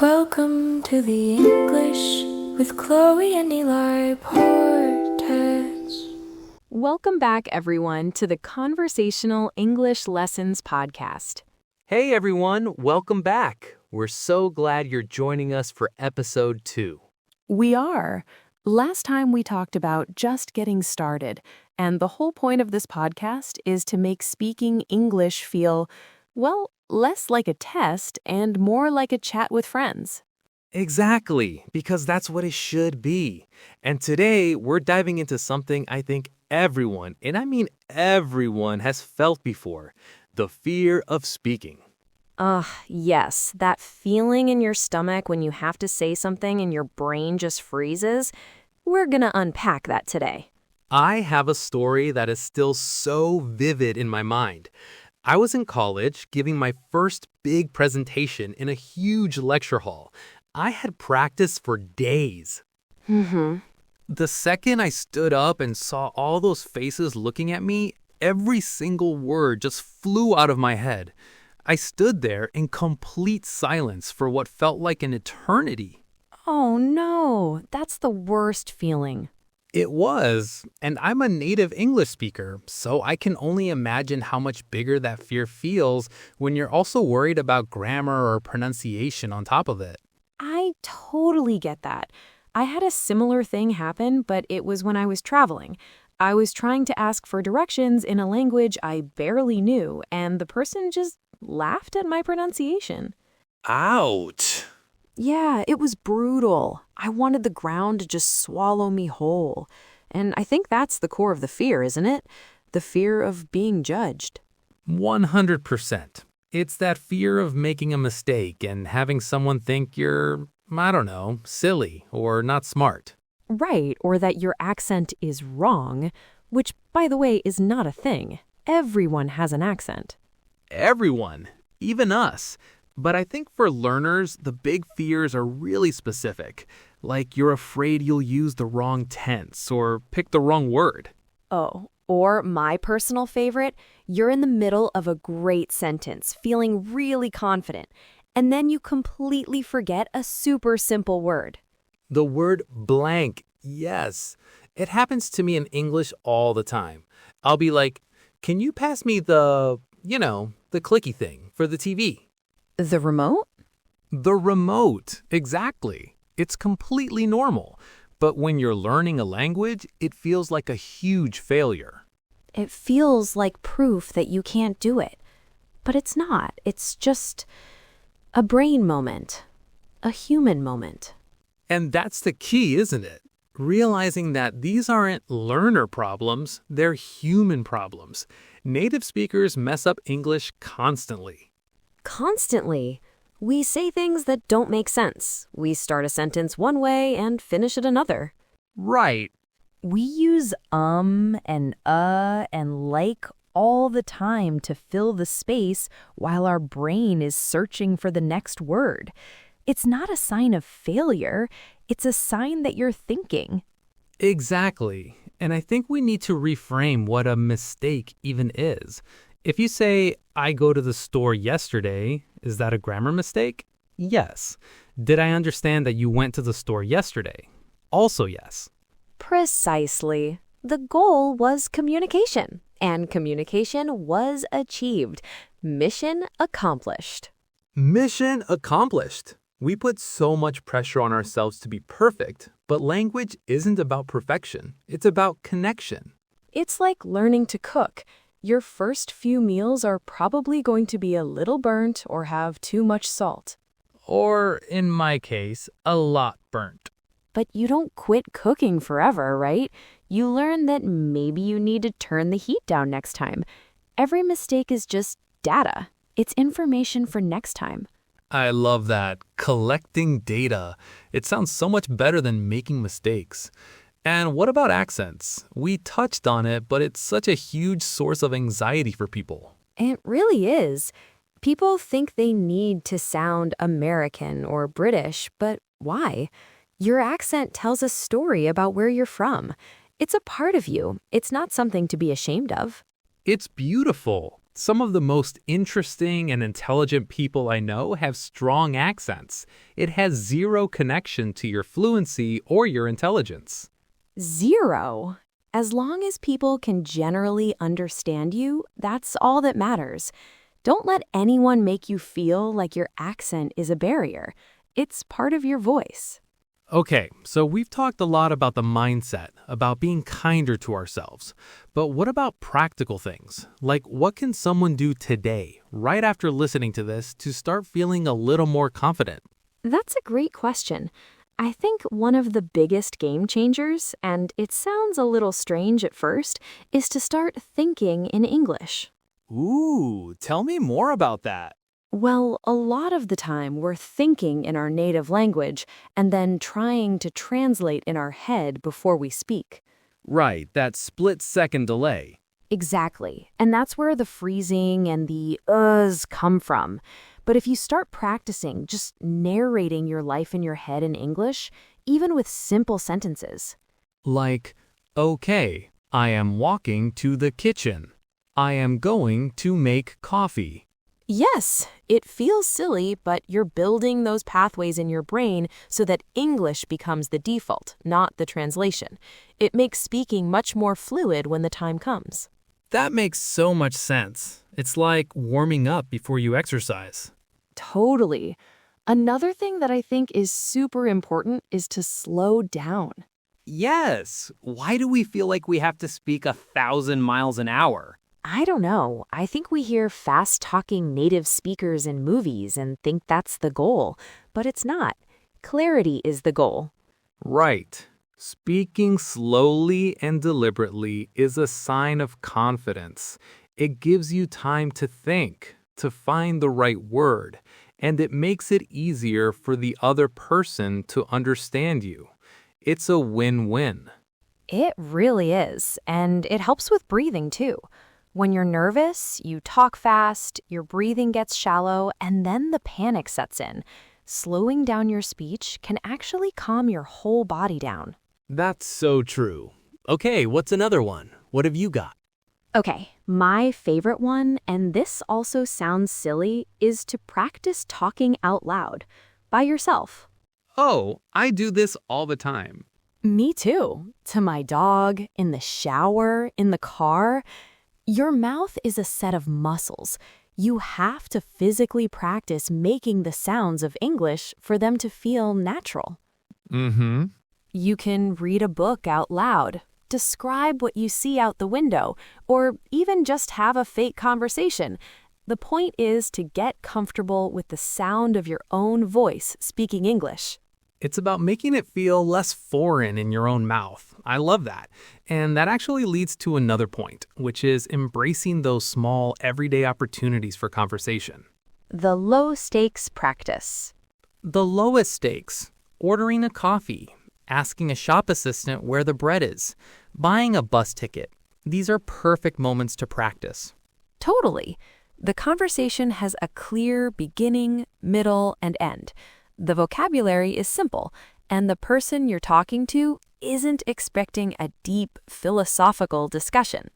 Welcome to the English with Chloe and Eli podcast. Welcome back, everyone, to the Conversational English Lessons Podcast. Hey, everyone. Welcome back. We're so glad you're joining us for episode 2. We are. Last time we talked about just getting started, and the whole point of this podcast is to make speaking English feel, well, less like a test and more like a chat with friends. Exactly, because that's what it should be. And today, we're diving into something I think everyone, and I mean everyone, has felt before: the fear of speaking. Yes, that feeling in your stomach when you have to say something and your brain just freezes. We're gonna unpack that today. I have a story that is still so vivid in my mind. I was in college giving my first big presentation in a huge lecture hall. I had practiced for days. The second I stood up and saw all those faces looking at me, every single word just flew out of my head. I stood there in complete silence for what felt like an eternity. Oh no, that's the worst feeling. It was, and I'm a native English speaker, so I can only imagine how much bigger that fear feels when you're also worried about grammar or pronunciation on top of it. I totally get that. I had a similar thing happen, but it was when I was traveling. I was trying to ask for directions in a language I barely knew, and the person just laughed at my pronunciation. Ouch! Yeah, it was brutal. I wanted the ground to just swallow me whole. And I think that's the core of the fear, isn't it? The fear of being judged. 100%. It's that fear of making a mistake and having someone think you're, silly or not smart. Right, or that your accent is wrong, which, by the way, is not a thing. Everyone has an accent. Everyone, even us. But I think for learners, the big fears are really specific. Like you're afraid you'll use the wrong tense or pick the wrong word. Oh, or my personal favorite, you're in the middle of a great sentence, feeling really confident, and then you completely forget a super simple word. The word blank, yes. It happens to me in English all the time. I'll be like, can you pass me the clicky thing for the TV? The remote? The remote, exactly. It's completely normal. But when you're learning a language, it feels like a huge failure. It feels like proof that you can't do it. But it's not. It's just a brain moment, a human moment. And that's the key, isn't it? Realizing that these aren't learner problems, they're human problems. Native speakers mess up English constantly. Constantly. We say things that don't make sense. We start a sentence one way and finish it another. Right. We use and like all the time to fill the space while our brain is searching for the next word. It's not a sign of failure. It's a sign that you're thinking. Exactly. And I think we need to reframe what a mistake even is. If you say, I go to the store yesterday, is that a grammar mistake? Yes. Did I understand that you went to the store yesterday? Also yes. Precisely. The goal was communication, and communication was achieved. Mission accomplished. Mission accomplished. We put so much pressure on ourselves to be perfect, but language isn't about perfection. It's about connection. It's like learning to cook. Your first few meals are probably going to be a little burnt or have too much salt. Or, in my case, a lot burnt. But you don't quit cooking forever, right? You learn that maybe you need to turn the heat down next time. Every mistake is just data. It's information for next time. I love that. Collecting data. It sounds so much better than making mistakes. And what about accents? We touched on it, but it's such a huge source of anxiety for people. It really is. People think they need to sound American or British, but why? Your accent tells a story about where you're from. It's a part of you. It's not something to be ashamed of. It's beautiful. Some of the most interesting and intelligent people I know have strong accents. It has zero connection to your fluency or your intelligence. Zero. As long as people can generally understand you, that's all that matters. Don't let anyone make you feel like your accent is a barrier. It's part of your voice. Okay, so we've talked a lot about the mindset, about being kinder to ourselves. But what about practical things? Like, what can someone do today, right after listening to this, to start feeling a little more confident? That's a great question. I think one of the biggest game changers, and it sounds a little strange at first, is to start thinking in English. Ooh, tell me more about that. Well, a lot of the time we're thinking in our native language and then trying to translate in our head before we speak. Right, that split-second delay. Exactly. And that's where the freezing and the uhs come from. But if you start practicing just narrating your life in your head in English, even with simple sentences. Like, okay, I am walking to the kitchen. I am going to make coffee. Yes, it feels silly, but you're building those pathways in your brain so that English becomes the default, not the translation. It makes speaking much more fluid when the time comes. That makes so much sense. It's like warming up before you exercise. Totally. Another thing that I think is super important is to slow down. Yes. Why do we feel like we have to speak 1,000 miles an hour? I don't know. I think we hear fast-talking native speakers in movies and think that's the goal, but it's not. Clarity is the goal. Right. Speaking slowly and deliberately is a sign of confidence. It gives you time to think, to find the right word, and it makes it easier for the other person to understand you. It's a win-win. It really is, and it helps with breathing too. When you're nervous, you talk fast, your breathing gets shallow, and then the panic sets in. Slowing down your speech can actually calm your whole body down. That's so true. Okay, what's another one? What have you got? Okay, my favorite one, and this also sounds silly, is to practice talking out loud by yourself. Oh, I do this all the time. Me too. To my dog, in the shower, in the car. Your mouth is a set of muscles. You have to physically practice making the sounds of English for them to feel natural. Mm-hmm. You can read a book out loud, describe what you see out the window, or even just have a fake conversation. The point is to get comfortable with the sound of your own voice speaking English. It's about making it feel less foreign in your own mouth. I love that. And that actually leads to another point, which is embracing those small, everyday opportunities for conversation. The low-stakes practice. The lowest stakes: ordering a coffee, asking a shop assistant where the bread is, buying a bus ticket. These are perfect moments to practice. Totally. The conversation has a clear beginning, middle, and end. The vocabulary is simple, and the person you're talking to isn't expecting a deep philosophical discussion.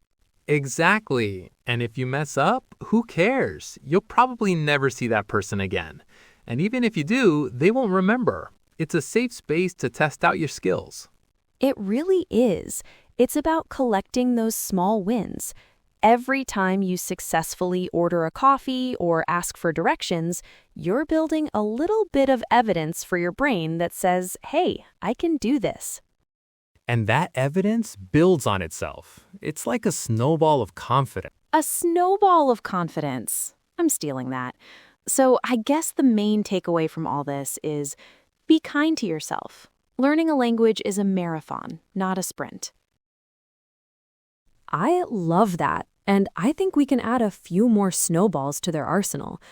Exactly. And if you mess up, who cares? You'll probably never see that person again. And even if you do, they won't remember. It's a safe space to test out your skills. It really is. It's about collecting those small wins. Every time you successfully order a coffee or ask for directions, you're building a little bit of evidence for your brain that says, hey, I can do this. And that evidence builds on itself. It's like a snowball of confidence. A snowball of confidence. I'm stealing that. So I guess the main takeaway from all this is be kind to yourself. Learning a language is a marathon, not a sprint. I love that, and I think we can add a few more snowballs to their arsenal.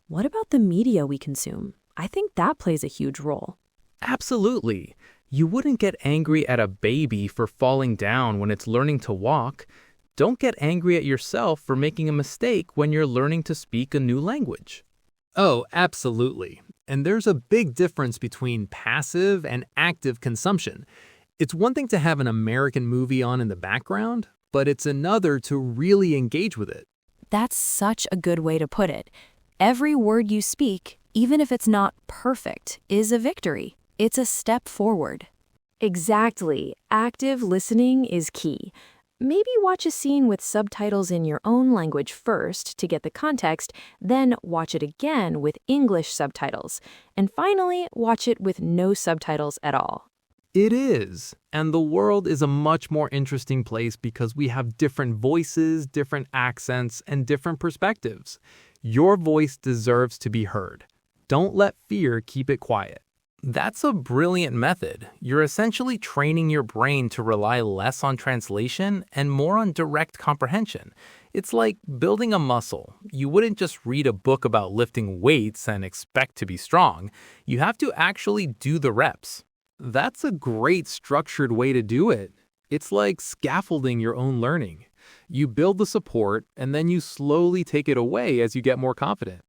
What about the media we consume? I think that plays a huge role. Absolutely. You wouldn't get angry at a baby for falling down when it's learning to walk. Don't get angry at yourself for making a mistake when you're learning to speak a new language. Oh, absolutely. And there's a big difference between passive and active consumption. It's one thing to have an American movie on in the background, but it's another to really engage with it. That's such a good way to put it. Every word you speak, even if it's not perfect, is a victory. It's a step forward. Exactly. Active listening is key. Maybe watch a scene with subtitles in your own language first to get the context, then watch it again with English subtitles, and finally, watch it with no subtitles at all. It is. And the world is a much more interesting place because we have different voices, different accents, and different perspectives. Your voice deserves to be heard. Don't let fear keep it quiet. That's a brilliant method. You're essentially training your brain to rely less on translation and more on direct comprehension. It's like building a muscle. You wouldn't just read a book about lifting weights and expect to be strong. You have to actually do the reps. That's a great structured way to do it. It's like scaffolding your own learning. You build the support and then you slowly take it away as you get more confident.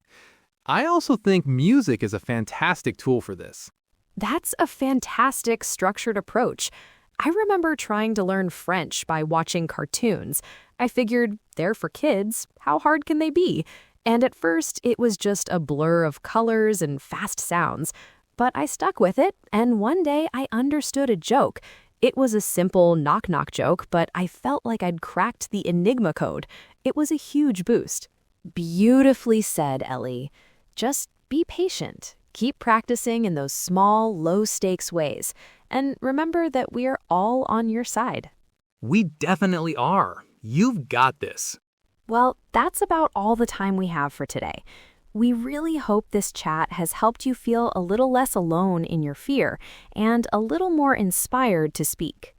I also think music is a fantastic tool for this. That's a fantastic structured approach. I remember trying to learn French by watching cartoons. I figured they're for kids. How hard can they be? And at first, it was just a blur of colors and fast sounds. But I stuck with it, and one day I understood a joke. It was a simple knock-knock joke, but I felt like I'd cracked the Enigma code. It was a huge boost. Beautifully said, Ellie. Just be patient. Keep practicing in those small, low-stakes ways. And remember that we are all on your side. We definitely are. You've got this. Well, that's about all the time we have for today. We really hope this chat has helped you feel a little less alone in your fear and a little more inspired to speak.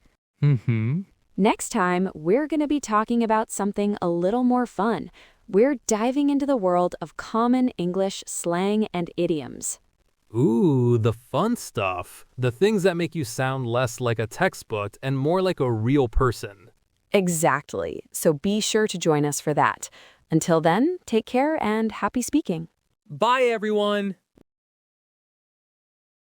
Next time, we're going to be talking about something a little more fun. We're diving into the world of common English slang and idioms. Ooh, the fun stuff. The things that make you sound less like a textbook and more like a real person. Exactly. So be sure to join us for that. Until then, take care and happy speaking. Bye, everyone.